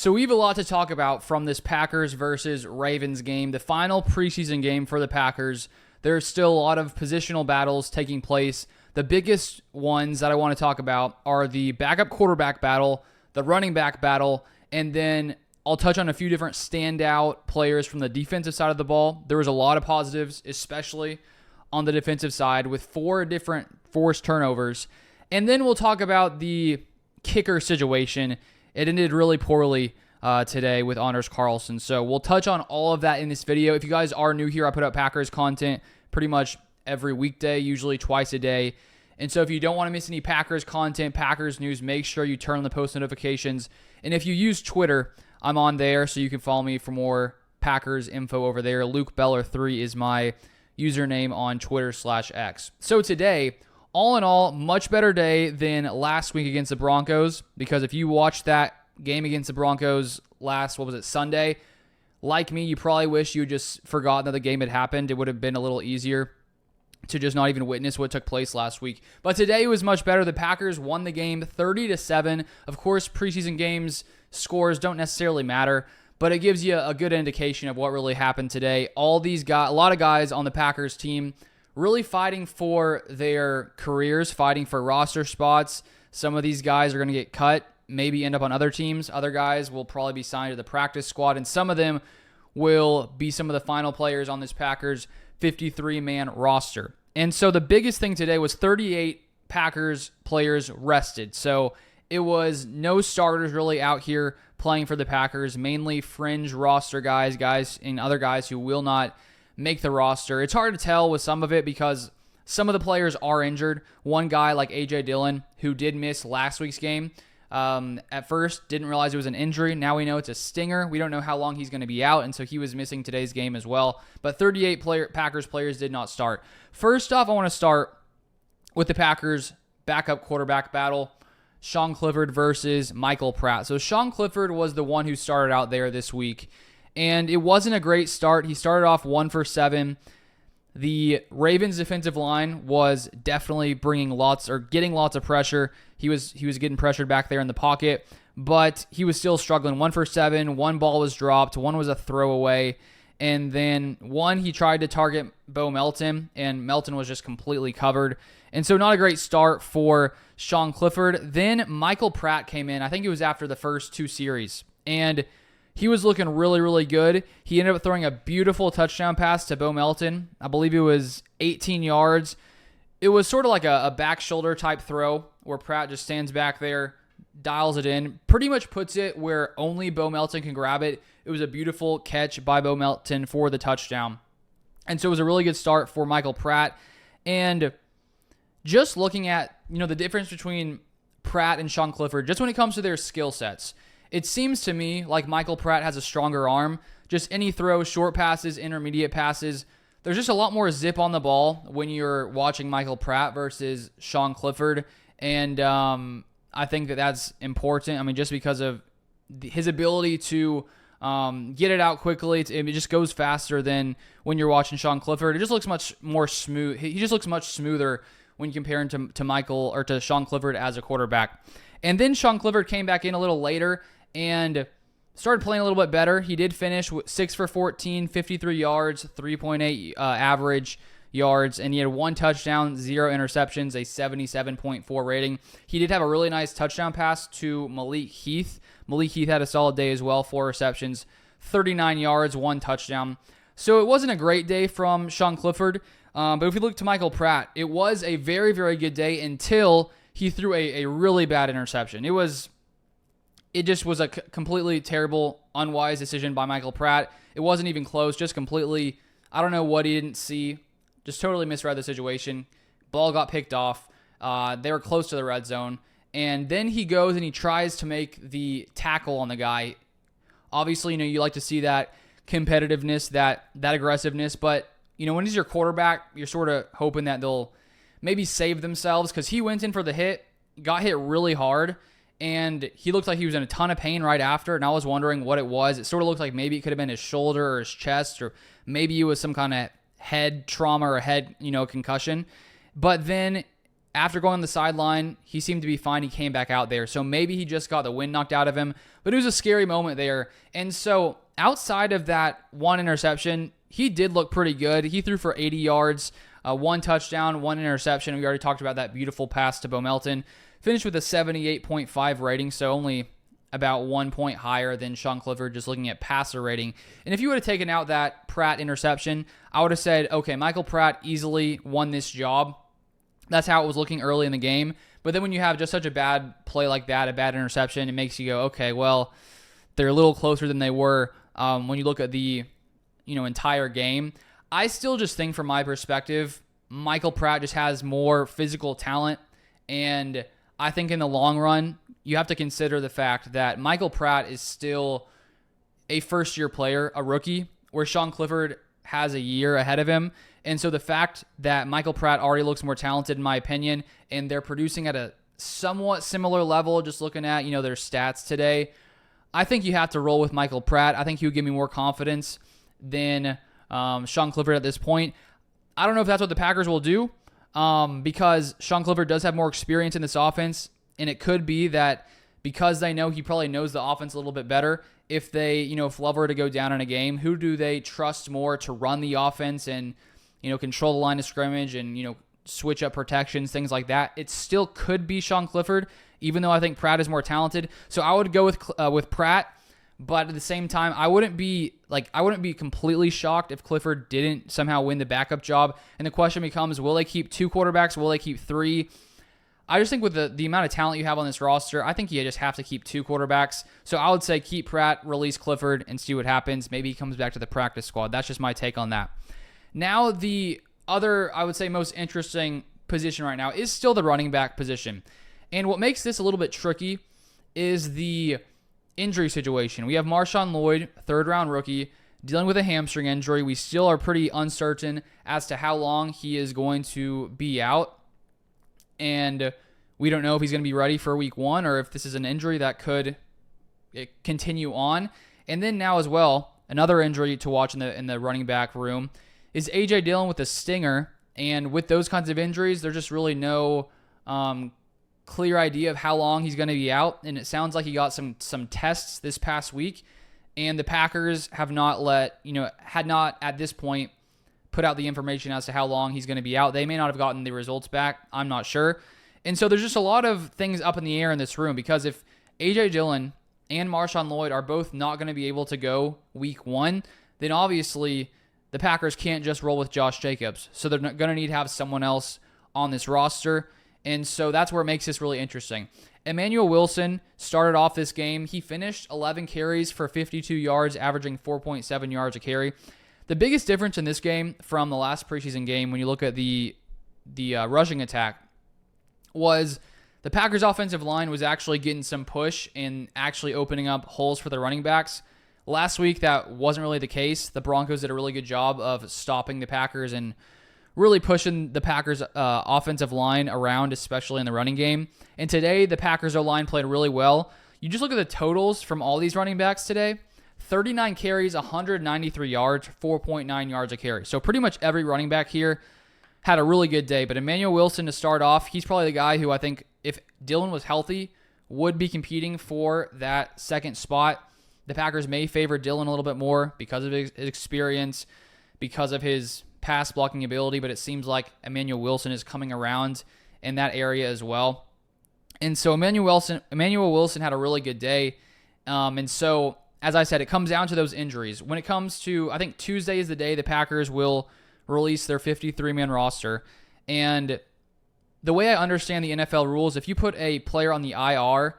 So we have a lot to talk about from this Packers versus Ravens game, the final preseason game for the Packers. There's still a lot of positional battles taking place. The biggest ones that I want to talk about are the backup quarterback battle, the running back battle, and then I'll touch on a few different standout players from the defensive side of the ball. There was a lot of positives, especially on the defensive side, with 4 different forced turnovers. And then we'll talk about the kicker situation. It ended really poorly today with Anders Carlson. So we'll touch on all of that in this video. If you guys are new here, I put up Packers content pretty much every weekday, usually twice a day. And so if you don't want to miss any Packers content, Packers news, make sure you turn on the post notifications. And if you use Twitter, I'm on there, so you can follow me for more Packers info over there. Luke Beller3 is my username on Twitter/X. So today, all in all, much better day than last week against the Broncos, because if you watched that game against the Broncos last, Sunday, like me, you probably wish you had just forgotten that the game had happened. It would have been a little easier to just not even witness what took place last week. But today it was much better. The Packers won the game 30-7. Of course, preseason games scores don't necessarily matter, but it gives you a good indication of what really happened today. All these guys, a lot of guys on the Packers team really fighting for their careers, fighting for roster spots. Some of these guys are going to get cut, maybe end up on other teams. Other guys will probably be signed to the practice squad, and some of them will be some of the final players on this Packers 53-man roster. And so the biggest thing today was 38 Packers players rested. So it was no starters really out here playing for the Packers, mainly fringe roster guys and other guys who will not make the roster. It's hard to tell with some of it because some of the players are injured. One guy like A.J. Dillon, who did miss last week's game, at first didn't realize it was an injury. Now we know it's a stinger. We don't know how long he's going to be out, and so he was missing today's game as well. But 38 Packers players did not start. First off, I want to start with the Packers backup quarterback battle. Sean Clifford versus Michael Pratt. So Sean Clifford was the one who started out there this week, and it wasn't a great start. He started off 1 for 7. The Ravens defensive line was definitely getting lots of pressure. He was getting pressured back there in the pocket, but he was still struggling. 1 for 7, 1 ball was dropped, 1 was a throwaway, and then 1 he tried to target Bo Melton, and Melton was just completely covered. And so not a great start for Sean Clifford. Then Michael Pratt came in. I think it was after the first 2 series, and he was looking really, really good. He ended up throwing a beautiful touchdown pass to Bo Melton. I believe it was 18 yards. It was sort of like a back shoulder type throw where Pratt just stands back there, dials it in, pretty much puts it where only Bo Melton can grab it. It was a beautiful catch by Bo Melton for the touchdown. And so it was a really good start for Michael Pratt. And just looking at, the difference between Pratt and Sean Clifford, just when it comes to their skill sets, it seems to me like Michael Pratt has a stronger arm. Just any throw, short passes, intermediate passes, there's just a lot more zip on the ball when you're watching Michael Pratt versus Sean Clifford. And I think that that's important. I mean, just because of his ability to get it out quickly, it just goes faster than when you're watching Sean Clifford. It just looks much more smooth. He just looks much smoother when you compare him to Michael or to Sean Clifford as a quarterback. And then Sean Clifford came back in a little later and started playing a little bit better. He did finish with 6 for 14, 53 yards, 3.8 average yards, and he had 1 touchdown, 0 interceptions, a 77.4 rating. He did have a really nice touchdown pass to Malik Heath. Malik Heath had a solid day as well, 4 receptions, 39 yards, 1 touchdown. So it wasn't a great day from Sean Clifford, but if you look to Michael Pratt, it was a very, very good day until he threw a really bad interception. It just was a completely terrible, unwise decision by Michael Pratt. It wasn't even close, just completely, I don't know what he didn't see. Just totally misread the situation. Ball got picked off. They were close to the red zone. And then he goes and he tries to make the tackle on the guy. Obviously, you like to see that competitiveness, that aggressiveness. But, when he's your quarterback, you're sort of hoping that they'll maybe save themselves, because he went in for the hit, got hit really hard, and he looked like he was in a ton of pain right after, and I was wondering what it was. It sort of looked like maybe it could have been his shoulder or his chest, or maybe it was some kind of head trauma or head, concussion. But then after going on the sideline, he seemed to be fine. He came back out there. So maybe he just got the wind knocked out of him. But it was a scary moment there. And so outside of that one interception, he did look pretty good. He threw for 80 yards, 1 touchdown, 1 interception. We already talked about that beautiful pass to Bo Melton. Finished with a 78.5 rating, so only about 1 point higher than Sean Clifford, just looking at passer rating. And if you would have taken out that Pratt interception, I would have said, okay, Michael Pratt easily won this job. That's how it was looking early in the game. But then when you have just such a bad play like that, a bad interception, it makes you go, okay, well, they're a little closer than they were when you look at the entire game. I still just think from my perspective, Michael Pratt just has more physical talent. And I think in the long run, you have to consider the fact that Michael Pratt is still a first-year player, a rookie, where Sean Clifford has a year ahead of him. And so the fact that Michael Pratt already looks more talented, in my opinion, and they're producing at a somewhat similar level, just looking at, their stats today, I think you have to roll with Michael Pratt. I think he would give me more confidence than Sean Clifford at this point. I don't know if that's what the Packers will do because Sean Clifford does have more experience in this offense, and it could be that because they know he probably knows the offense a little bit better, if if Love were to go down in a game, who do they trust more to run the offense and control the line of scrimmage and, switch up protections, things like that. It still could be Sean Clifford, even though I think Pratt is more talented. So I would go with Pratt, but at the same time, I wouldn't be completely shocked if Clifford didn't somehow win the backup job. And the question becomes, will they keep 2 quarterbacks? Will they keep 3? I just think with the amount of talent you have on this roster, I think you just have to keep 2 quarterbacks. So I would say keep Pratt, release Clifford, and see what happens. Maybe he comes back to the practice squad. That's just my take on that. Now, the other, I would say, most interesting position right now is still the running back position. And what makes this a little bit tricky is the injury situation. We have Marshawn Lloyd, 3rd-round rookie, dealing with a hamstring injury. We still are pretty uncertain as to how long he is going to be out. And we don't know if he's going to be ready for week 1 or if this is an injury that could continue on. And then now as well, another injury to watch in the running back room is A.J. Dillon with a stinger. And with those kinds of injuries, there's just really no clear idea of how long he's going to be out. And it sounds like he got some tests this past week. And the Packers have had not at this point put out the information as to how long he's going to be out. They may not have gotten the results back. I'm not sure. And so there's just a lot of things up in the air in this room because if A.J. Dillon and Marshawn Lloyd are both not going to be able to go week 1, then obviously the Packers can't just roll with Josh Jacobs. So they're going to need to have someone else on this roster. And so that's where it makes this really interesting. Emanuel Wilson started off this game. He finished 11 carries for 52 yards, averaging 4.7 yards a carry. The biggest difference in this game from the last preseason game, when you look at the rushing attack, was the Packers' offensive line was actually getting some push and actually opening up holes for the running backs. Last week, that wasn't really the case. The Broncos did a really good job of stopping the Packers and really pushing the Packers' offensive line around, especially in the running game. And today, the Packers' O-line played really well. You just look at the totals from all these running backs today. 39 carries, 193 yards, 4.9 yards a carry. So pretty much every running back here had a really good day. But Emanuel Wilson to start off, he's probably the guy who I think, if Dillon was healthy, would be competing for that second spot. The Packers may favor Dillon a little bit more because of his experience, because of his pass blocking ability, but it seems like Emanuel Wilson is coming around in that area as well. And so Emanuel Wilson had a really good day. And so, as I said, it comes down to those injuries. When it comes to, I think Tuesday is the day the Packers will release their 53-man roster. And the way I understand the NFL rules, if you put a player on the IR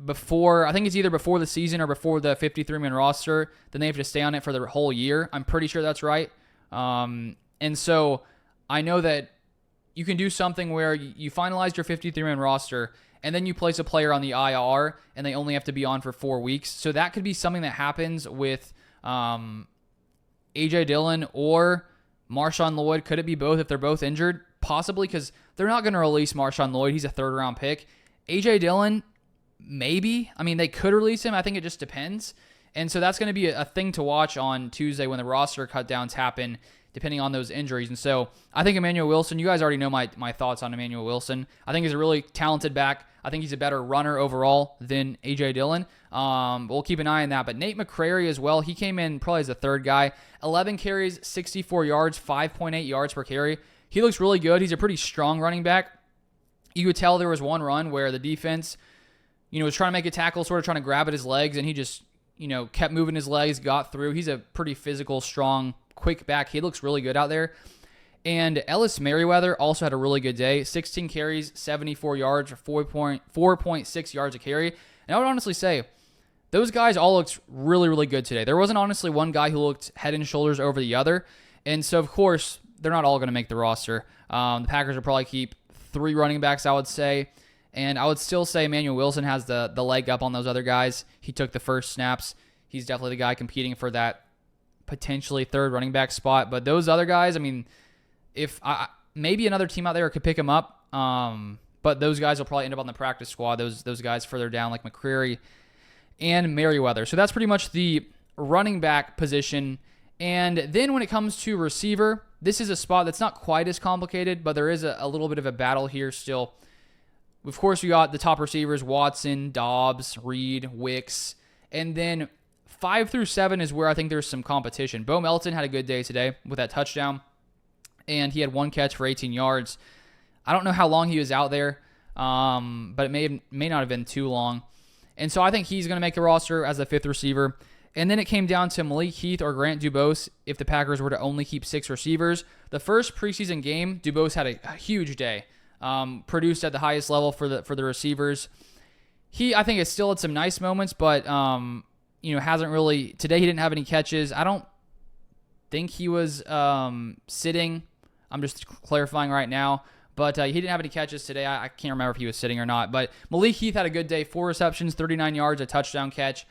before, I think it's either before the season or before the 53-man roster, then they have to stay on it for the whole year. I'm pretty sure that's right. And so I know that you can do something where you finalize your 53-man roster and then you place a player on the IR and they only have to be on for 4 weeks. So that could be something that happens with A.J. Dillon or Marshawn Lloyd. Could it be both if they're both injured? Possibly, because they're not going to release Marshawn Lloyd. He's a 3rd-round pick. A.J. Dillon, maybe. I mean, they could release him. I think it just depends. And so that's going to be a thing to watch on Tuesday when the roster cutdowns happen depending on those injuries. And so I think Emanuel Wilson, you guys already know my thoughts on Emanuel Wilson. I think he's a really talented back. I think he's a better runner overall than A.J. Dillon. We'll keep an eye on that. But Nate McCrary as well, he came in probably as the third guy. 11 carries, 64 yards, 5.8 yards per carry. He looks really good. He's a pretty strong running back. You could tell there was one run where the defense, was trying to make a tackle, sort of trying to grab at his legs, and he just, kept moving his legs, got through. He's a pretty physical, strong, quick back. He looks really good out there. And Ellis Merriweather also had a really good day. 16 carries, 74 yards, 4.6 yards a carry. And I would honestly say those guys all looked really, really good today. There wasn't honestly one guy who looked head and shoulders over the other. And so, of course, they're not all going to make the roster. The Packers will probably keep 3 running backs, I would say. And I would still say Emanuel Wilson has the leg up on those other guys. He took the first snaps. He's definitely the guy competing for that potentially third running back spot. But those other guys, if maybe another team out there could pick him up, but those guys will probably end up on the practice squad, those guys further down like McCrary and Merriweather. So that's pretty much the running back position. And then when it comes to receiver, this is a spot that's not quite as complicated, but there is a little bit of a battle here still. Of course, we got the top receivers, Watson, Dobbs, Reed, Wicks, and then 5 through 7 is where I think there's some competition. Bo Melton had a good day today with that touchdown, and he had 1 catch for 18 yards. I don't know how long he was out there, but it may not have been too long. And so I think he's going to make the roster as the 5th receiver. And then it came down to Malik Heath or Grant Dubose if the Packers were to only keep 6 receivers. The first preseason game, Dubose had a huge day, produced at the highest level for the receivers. I think it's still had some nice moments, but hasn't really. Today he didn't have any catches. I don't think he was sitting. I'm just clarifying right now. But he didn't have any catches today. I can't remember if he was sitting or not. But Malik Heath had a good day. 4 receptions, 39 yards, a touchdown catch.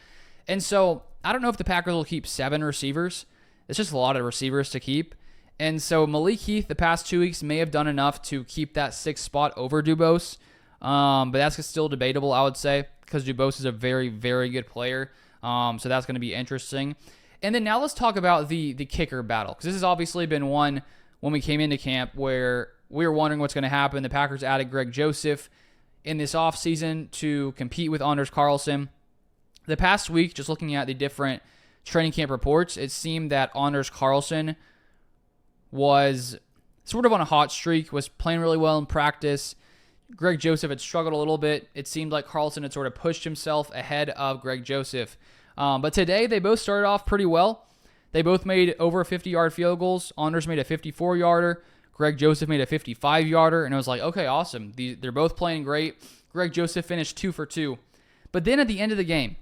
And so I don't know if the Packers will keep 7 receivers. It's just a lot of receivers to keep. And so Malik Heath the past 2 weeks may have done enough to keep that 6th spot over Dubose. But that's still debatable, I would say, because Dubose is a very, very good player. So that's going to be interesting. And then now let's talk about the kicker battle, because this has obviously been one when we came into camp where we were wondering what's going to happen. The Packers added Greg Joseph in this offseason to compete with Anders Carlson. The past week, just looking at the different training camp reports, it seemed that Anders Carlson was sort of on a hot streak, was playing really well in practice. Greg Joseph had struggled a little bit. It seemed like Carlson had sort of pushed himself ahead of Greg Joseph. But today, they both started off pretty well. They both made over 50-yard field goals. Anders made a 54-yarder. Greg Joseph made a 55-yarder. And it was like, okay, awesome. They're both playing great. Greg Joseph finished 2 for 2. But then at the end of the game,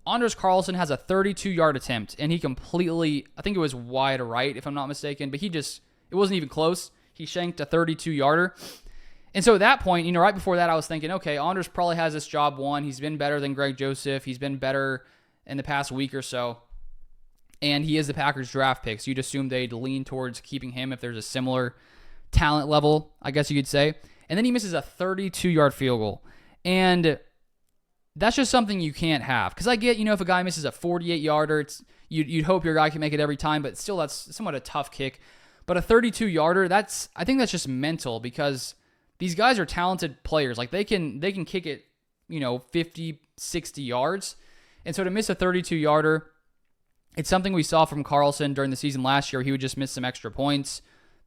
Anders Carlson has a 32-yard attempt, and he completely, I think it was wide right, if I'm not mistaken, but it wasn't even close. He shanked a 32-yarder. And so at that point, right before that, I was thinking, okay, Anders probably has this job won. He's been better than Greg Joseph. He's been better in the past week or so. And he is the Packers draft pick, so you'd assume they'd lean towards keeping him if there's a similar talent level, I guess you could say. And then he misses a 32-yard field goal. And that's just something you can't have. Because I get, if a guy misses a 48-yarder, you'd hope your guy can make it every time, but still that's somewhat a tough kick. But a 32-yarder, I think that's just mental, because these guys are talented players. Like they can kick it, 50, 60 yards. And so to miss a 32-yarder, it's something we saw from Carlson during the season last year. He would just miss some extra points.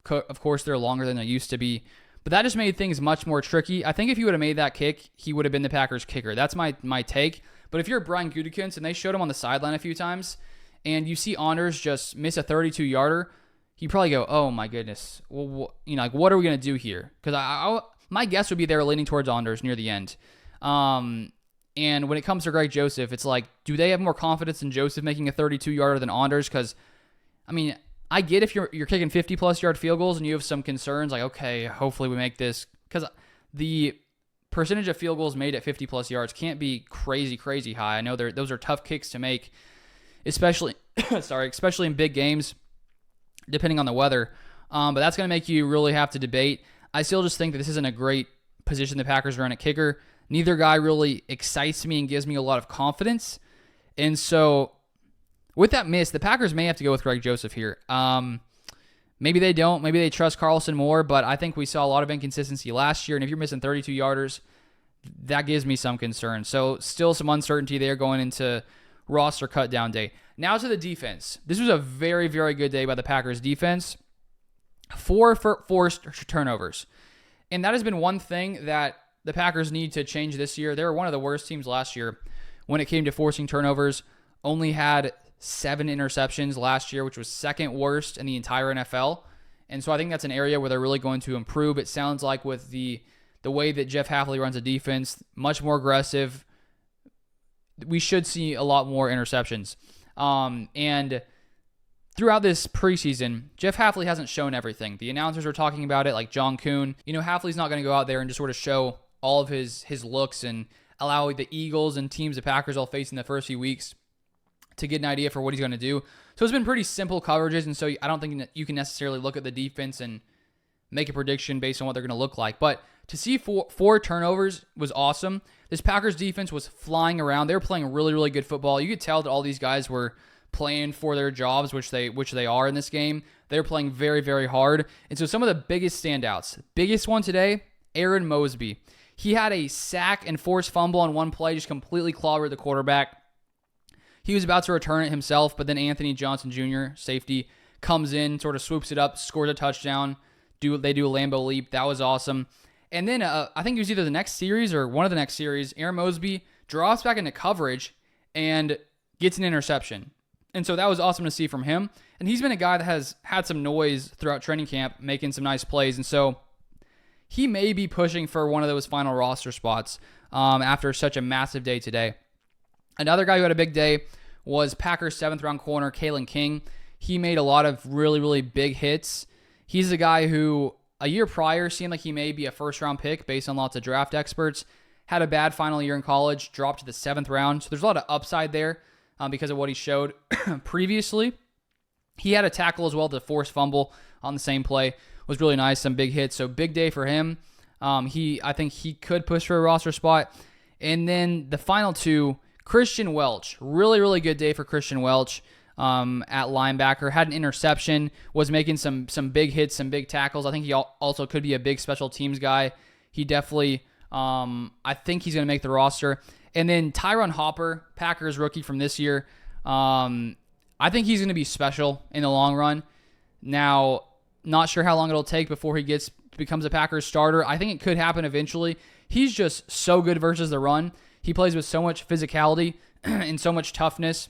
Of course, they're longer than they used to be. But that just made things much more tricky. I think if he would have made that kick, he would have been the Packers kicker. That's my take. But if you're Brian Gutekunst and they showed him on the sideline a few times, and you see Anders just miss a 32-yarder, you probably go, oh my goodness. Well, what are we going to do here? Because my guess would be they were leaning towards Anders near the end. And when it comes to Greg Joseph, it's like, do they have more confidence in Joseph making a 32-yarder than Anders? Because, I get if you're kicking 50-plus yard field goals and you have some concerns, like, okay, hopefully we make this. Because the percentage of field goals made at 50-plus yards can't be crazy, crazy high. I know those are tough kicks to make, especially in big games, depending on the weather. But that's going to make you really have to debate. I still just think that this isn't a great position the Packers are in at kicker. Neither guy really excites me and gives me a lot of confidence. And so with that miss, the Packers may have to go with Greg Joseph here. Maybe they don't. Maybe they trust Carlson more, but I think we saw a lot of inconsistency last year, and if you're missing 32 yarders, that gives me some concern. So still some uncertainty there going into roster cut down day. Now to the defense. This was a very, very good day by the Packers defense. 4 forced turnovers. And that has been one thing that the Packers need to change this year. They were one of the worst teams last year when it came to forcing turnovers. Only had 7 interceptions last year, which was second worst in the entire NFL. And so I think that's an area where they're really going to improve. It sounds like with the way that Jeff Hafley runs a defense, much more aggressive, we should see a lot more interceptions. And throughout this preseason, Jeff Hafley hasn't shown everything. The announcers are talking about it, like John Kuhn. Hafley's not going to go out there and just sort of show all of his looks and allow the Eagles and teams the Packers all face in the first few weeks to get an idea for what he's going to do. So it's been pretty simple coverages, and so I don't think that you can necessarily look at the defense and make a prediction based on what they're going to look like. But to see four turnovers was awesome. This Packers defense was flying around. They were playing really, really good football. You could tell that all these guys were playing for their jobs, which they are in this game. They're playing very, very hard. And so some of the biggest standouts. Biggest one today, Aaron Mosby. He had a sack and forced fumble on one play, just completely clobbered the quarterback. He was about to return it himself, but then Anthony Johnson Jr., safety, comes in, sort of swoops it up, scores a touchdown. They do a Lambeau leap. That was awesome. And then I think it was either the next series or one of the next series, Aaron Mosby drops back into coverage and gets an interception. And so that was awesome to see from him. And he's been a guy that has had some noise throughout training camp, making some nice plays. And so he may be pushing for one of those final roster spots after such a massive day today. Another guy who had a big day was Packers 7th-round corner, Kalen King. He made a lot of really, really big hits. He's a guy who a year prior seemed like he may be a first-round pick based on lots of draft experts. Had a bad final year in college, dropped to the 7th round. So there's a lot of upside there because of what he showed previously. He had a tackle as well, the forced fumble on the same play. Was really nice, some big hits. So big day for him. I think he could push for a roster spot. And then the final two, Christian Welch. Really, really good day for Christian Welch at linebacker. Had an interception, was making some big hits, some big tackles. I think he also could be a big special teams guy. He definitely, I think he's going to make the roster. And then Tyron Hopper, Packers rookie from this year. I think he's going to be special in the long run. Now, not sure how long it'll take before he becomes a Packers starter. I think it could happen eventually. He's just so good versus the run. He plays with so much physicality and so much toughness.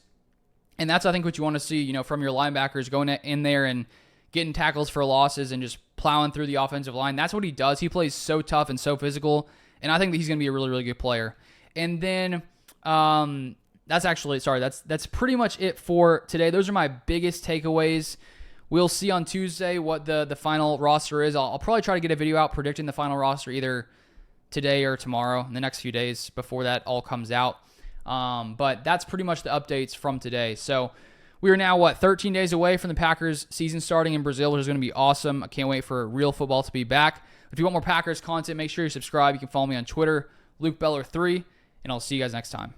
And that's, I think, what you want to see, from your linebackers going in there and getting tackles for losses and just plowing through the offensive line. That's what he does. He plays so tough and so physical. And I think that he's going to be a really, really good player. And then that's pretty much it for today. Those are my biggest takeaways. We'll see on Tuesday what the final roster is. I'll probably try to get a video out predicting the final roster either today or tomorrow in the next few days before that all comes out. But that's pretty much the updates from today. So we are now, 13 days away from the Packers season starting in Brazil, which is going to be awesome. I can't wait for real football to be back. If you want more Packers content, make sure you subscribe. You can follow me on Twitter, LukeBeller3, and I'll see you guys next time.